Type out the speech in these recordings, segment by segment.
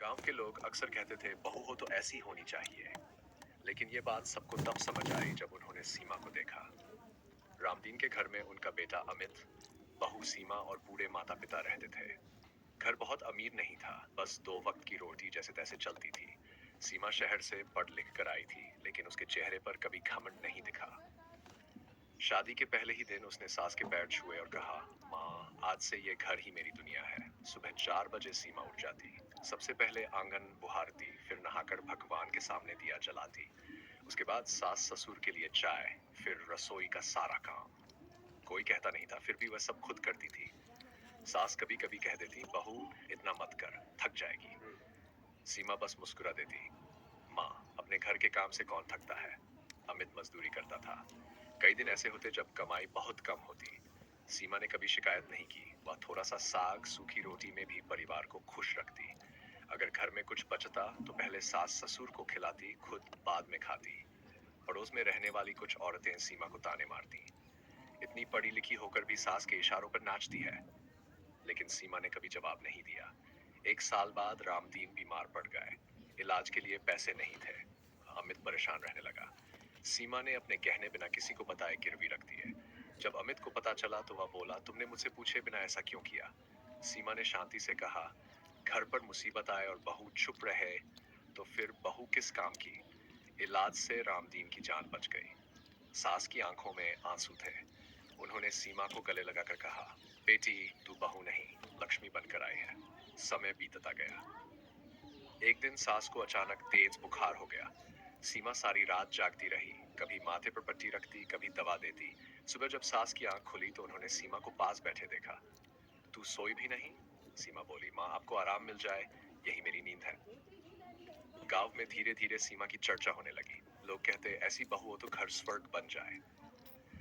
गांव के लोग अक्सर कहते थे बहू हो तो ऐसी होनी चाहिए। लेकिन ये बात सबको तब समझ आई जब उन्होंने सीमा को देखा। रामदीन के घर में उनका बेटा अमित, बहू सीमा और बूढ़े माता पिता रहते थे। घर बहुत अमीर नहीं था, बस दो वक्त की रोटी जैसे तैसे चलती थी। सीमा शहर से पढ़ लिख कर आई थी, लेकिन उसके चेहरे पर कभी घमंड नहीं दिखा। शादी के पहले ही दिन उसने सास के पैर छुए और कहा, माँ, आज से ये घर ही मेरी दुनिया है। सुबह 4 बजे सीमा उठ जाती। सबसे पहले आंगन बुहारती, फिर नहाकर भगवान के सामने दिया जलाती। उसके बाद सास ससुर के लिए चाय, फिर रसोई का सारा काम। कोई कहता नहीं था, फिर भी वह सब खुद करती थी। सास कभी कभी कह देती, बहू इतना मत कर, थक जाएगी। सीमा बस मुस्कुरा देती, माँ, अपने घर के काम से कौन थकता है। अमित मजदूरी करता था। कई दिन ऐसे होते जब कमाई बहुत कम होती। सीमा ने कभी शिकायत नहीं की। वह थोड़ा सा साग सूखी रोटी में भी परिवार को खुश रखती। अगर घर में कुछ बचता तो पहले सास ससुर को खिलाती, खुद बाद में खाती। पड़ोस में रहने वाली कुछ औरतें सीमा को ताने मारती, इतनी पढ़ी लिखी होकर भी सास के इशारों पर नाचती है। लेकिन सीमा ने कभी जवाब नहीं दिया। एक साल बाद रामदीन बीमार पड़ गए। इलाज के लिए पैसे नहीं थे। अमित परेशान रहने लगा। सीमा ने अपने गहने बिना किसी को बताए गिरवी रख दिए। जब अमित को पता चला तो वह बोला, तुमने मुझसे पूछे बिना ऐसा क्यों किया। सीमा ने शांति से कहा, घर पर मुसीबत आए और बहू चुप रहे तो फिर बहू किस काम की। इलाज से रामदीन की जान बच गई। सास की आंखों में आंसू थे। उन्होंने सीमा को गले लगाकर कहा, बेटी, तू बहू नहीं, लक्ष्मी बनकर आई है। समय बीतता गया। एक दिन सास को अचानक तेज बुखार हो गया। सीमा सारी रात जागती रही, कभी माथे पर पट्टी रखती, कभी दवा देती। सुबह जब सास की आंख खुली तो उन्होंने सीमा को पास बैठे देखा। तू सोई भी नहीं। सीमा बोली, माँ, आपको आराम मिल जाए, यही मेरी नींद है। गांव में धीरे धीरे सीमा की चर्चा होने लगी। लोग कहते, ऐसी बहू हो तो घर स्वर्ग बन जाए।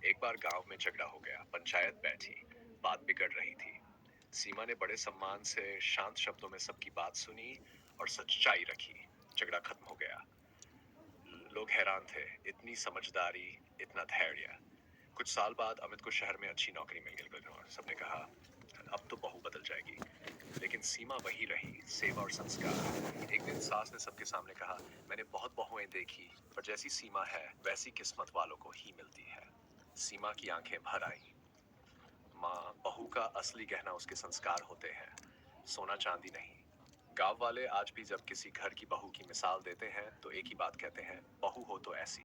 एक बार गांव में झगड़ा हो गया, पंचायत बैठी, बात बिगड़ रही थी। सीमा ने बड़े सम्मान से शांत शब्दों में सबकी बात सुनी और सच्चाई रखी। झगड़ा खत्म हो गया। लोग हैरान थे, इतनी समझदारी, इतना धैर्य। कुछ साल बाद अमित को शहर में अच्छी नौकरी मिल गई और सबने कहा, अब तो बहू बदल जाएगी। लेकिन सीमा वही रही, सेवा और संस्कार। एक दिन सास ने सबके सामने कहा, मैंने बहुत बहुएं देखी, पर जैसी सीमा है वैसी किस्मत वालों को ही मिलती है। सीमा की आंखें भर आई। माँ, बहू का असली गहना उसके संस्कार होते हैं, सोना चांदी नहीं। गांव वाले आज भी जब किसी घर की बहू की मिसाल देते हैं तो एक ही बात कहते हैं, बहू हो तो ऐसी।